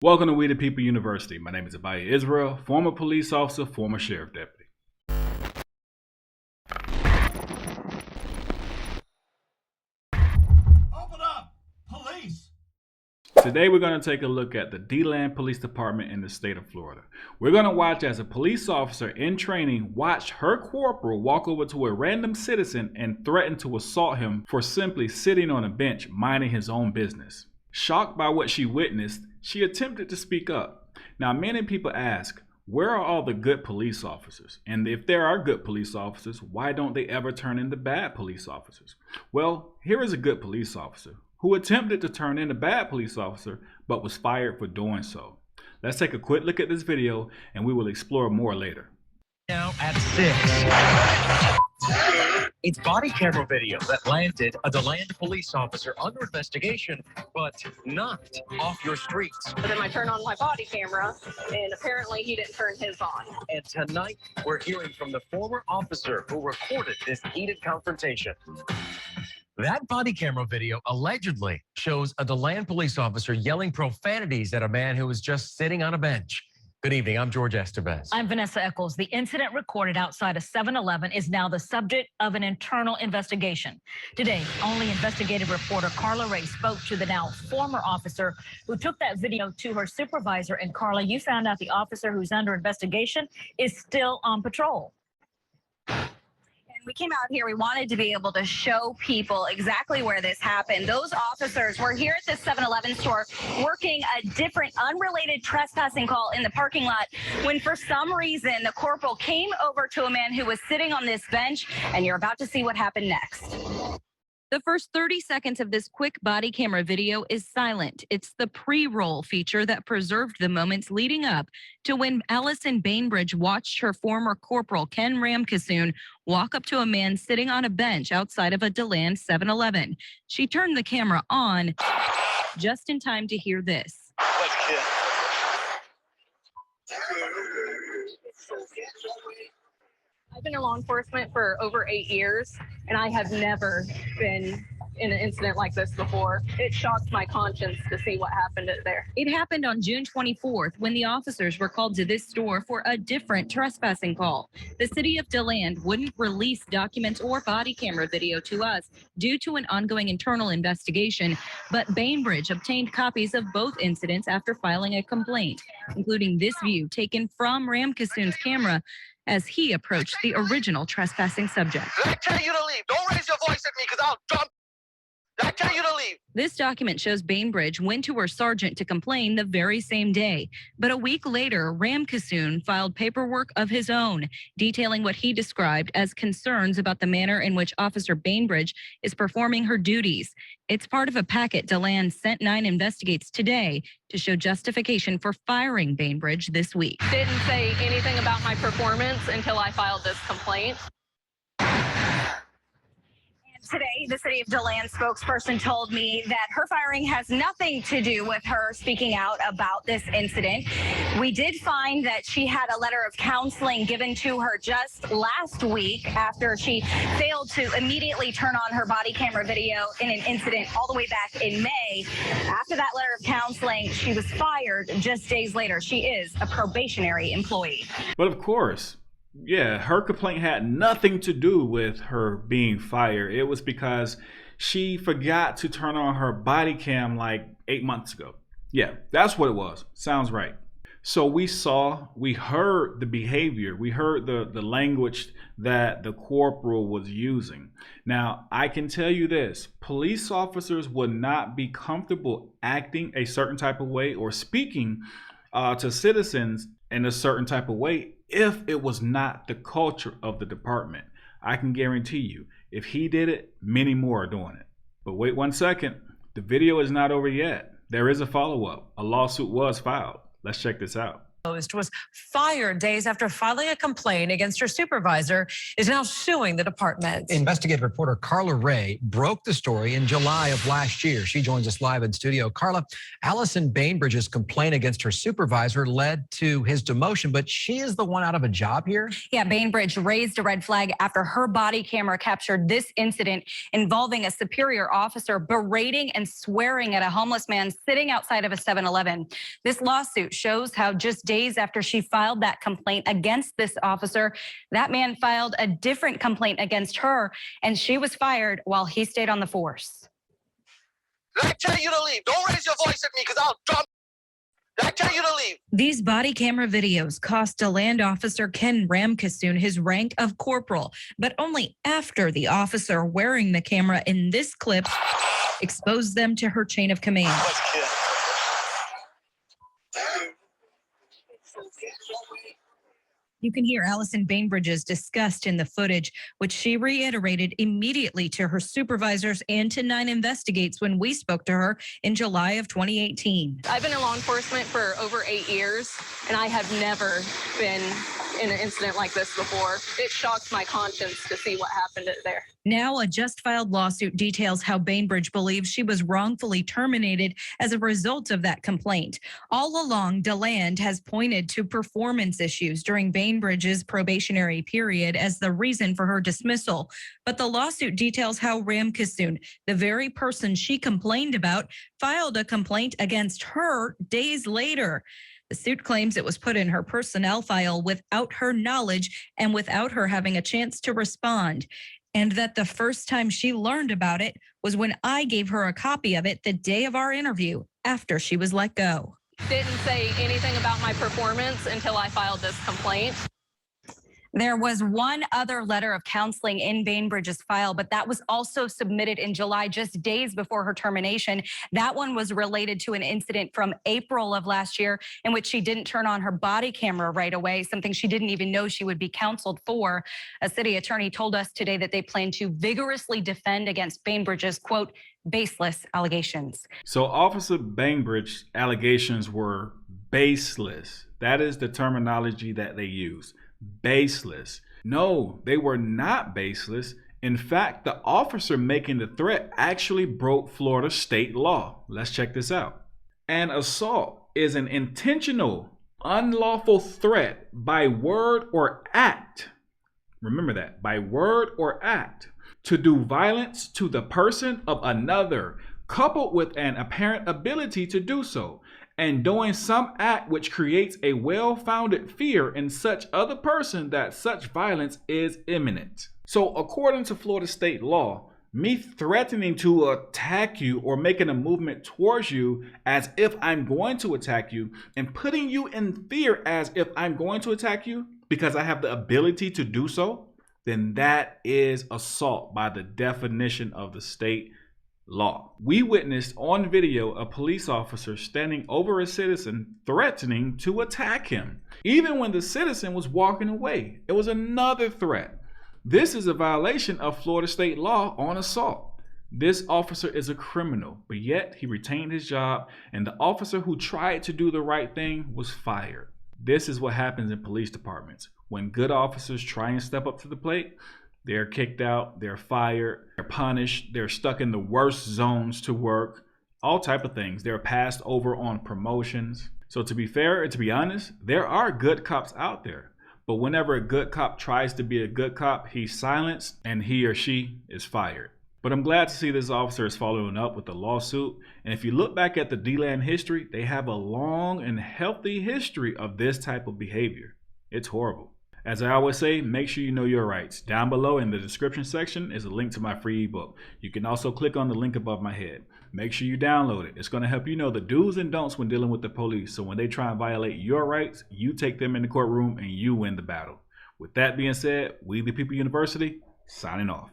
Welcome to We the People University. My name is Abiyah Israel, former police officer, former sheriff deputy. Open up! Police! Today we're going to take a look at the DeLand Police Department in the state of Florida. We're going to watch as a police officer in training watch her corporal walk over to a random citizen and threaten to assault him for simply sitting on a bench minding his own business. Shocked by what she witnessed, she attempted to speak up. Now, many people ask, where are all the good police officers? And if there are good police officers, why don't they ever turn into bad police officers? Well, here is a good police officer who attempted to turn in a bad police officer but was fired for doing so. Let's take a quick look at this video and we will explore more later. Now at 6. It's body camera video that landed a DeLand police officer under investigation, but not off your streets. But then I turned on my body camera, and apparently he didn't turn his on. And tonight, we're hearing from the former officer who recorded this heated confrontation. That body camera video allegedly shows a DeLand police officer yelling profanities at a man who was just sitting on a bench. Good evening, I'm George Estevez. I'm Vanessa Eccles. The incident recorded outside a 7-Eleven is now the subject of an internal investigation. Today, only investigative reporter Carla Ray spoke to the now former officer who took that video to her supervisor. And Carla, you found out the officer who's under investigation is still on patrol. We came out here, we wanted to be able to show people exactly where this happened. Those officers were here at this 7-Eleven store working a different unrelated trespassing call in the parking lot when for some reason the corporal came over to a man who was sitting on this bench, and you're about to see what happened next. The first 30 seconds of this quick body camera video is silent. It's the pre-roll feature that preserved the moments leading up to when Allison Bainbridge watched her former corporal, Ken Ramkissoon, walk up to a man sitting on a bench outside of a DeLand 7-Eleven. She turned the camera on just in time to hear this. I've been in law enforcement for over 8 years, and I have never been in an incident like this before. It shocked my conscience to see what happened there. It happened on June 24th when the officers were called to this store for a different trespassing call. The city of DeLand wouldn't release documents or body camera video to us due to an ongoing internal investigation, but Bainbridge obtained copies of both incidents after filing a complaint, including this view taken from Ramkissoon's camera as he approached the original trespassing subject. I tell you to leave. Don't raise your voice at me because I'll jump. I tell you to leave. This document shows Bainbridge went to her sergeant to complain the very same day. But a week later, Ramkissoon filed paperwork of his own, detailing what he described as concerns about the manner in which Officer Bainbridge is performing her duties. It's part of a packet DeLand sent 9 investigates today to show justification for firing Bainbridge this week. Didn't say anything about my performance until I filed this complaint. Today, the city of DeLand spokesperson told me that her firing has nothing to do with her speaking out about this incident. We did find that she had a letter of counseling given to her just last week after she failed to immediately turn on her body camera video in an incident all the way back in May. After that letter of counseling, she was fired just days later. She is a probationary employee. But of course, yeah, her complaint had nothing to do with her being fired. It was because she forgot to turn on her body cam like 8 months ago. Yeah, that's what it was. Sounds right. So we heard the behavior, we heard the language that the corporal was using. Now, I can tell you this, police officers would not be comfortable acting a certain type of way or speaking to citizens in a certain type of way if it was not the culture of the department. I can guarantee you, if he did it, many more are doing it. But wait 1 second, the video is not over yet. There is a follow-up. A lawsuit was filed. Let's check this out. was fired days after filing a complaint against her supervisor, is now suing the department. Investigative reporter Carla Ray broke the story in July of last year. She joins us live in studio. Carla, Allison Bainbridge's complaint against her supervisor led to his demotion, but she is the one out of a job here? Yeah, Bainbridge raised a red flag after her body camera captured this incident involving a superior officer berating and swearing at a homeless man sitting outside of a 7-Eleven. This lawsuit shows how just days after she filed that complaint against this officer, that man filed a different complaint against her, and she was fired while he stayed on the force. Did I tell you to leave? Don't raise your voice at me because I'll drop. Did I tell you to leave? These body camera videos cost DeLand officer Ken Ramkasoon his rank of corporal, but only after the officer wearing the camera in this clip exposed them to her chain of command. You can hear Allison Bainbridge's disgust in the footage, which she reiterated immediately to her supervisors and to 9 Investigates when we spoke to her in July of 2018. I've been in law enforcement for over 8 years, and I have never been in an incident like this before. It shocked my conscience to see what happened there. Now, a just filed lawsuit details how Bainbridge believes she was wrongfully terminated as a result of that complaint. All along, DeLand has pointed to performance issues during Bainbridge's probationary period as the reason for her dismissal. But the lawsuit details how Ramkasoon, the very person she complained about, filed a complaint against her days later. The suit claims it was put in her personnel file without her knowledge and without her having a chance to respond. And that the first time she learned about it was when I gave her a copy of it the day of our interview after she was let go. Didn't say anything about my performance until I filed this complaint. There was one other letter of counseling in Bainbridge's file, but that was also submitted in July, just days before her termination. That one was related to an incident from April of last year in which she didn't turn on her body camera right away, something she didn't even know she would be counseled for. A city attorney told us today that they plan to vigorously defend against Bainbridge's, quote, baseless allegations. So Officer Bainbridge's allegations were baseless. That is the terminology that they use. Baseless. No, they were not baseless. In fact, the officer making the threat actually broke Florida state law. Let's check this out. An assault is an intentional, unlawful threat by word or act. Remember that, by word or act, to do violence to the person of another, coupled with an apparent ability to do so, and doing some act which creates a well-founded fear in such other person that such violence is imminent. So according to Florida state law, me threatening to attack you or making a movement towards you as if I'm going to attack you and putting you in fear as if I'm going to attack you because I have the ability to do so, then that is assault by the definition of the state law. We witnessed on video a police officer standing over a citizen threatening to attack him. Even when the citizen was walking away, it was another threat. This is a violation of Florida state law on assault. This officer is a criminal, but yet he retained his job, and the officer who tried to do the right thing was fired. This is what happens in police departments. When good officers try and step up to the plate, they're kicked out, they're fired, they're punished, they're stuck in the worst zones to work, all type of things. They're passed over on promotions. So to be fair and to be honest, there are good cops out there. But whenever a good cop tries to be a good cop, he's silenced and he or she is fired. But I'm glad to see this officer is following up with the lawsuit. And if you look back at the DeLand history, they have a long and healthy history of this type of behavior. It's horrible. As I always say, make sure you know your rights. Down below in the description section is a link to my free ebook. You can also click on the link above my head. Make sure you download it. It's going to help you know the do's and don'ts when dealing with the police. So when they try and violate your rights, you take them in the courtroom and you win the battle. With that being said, We the People University, signing off.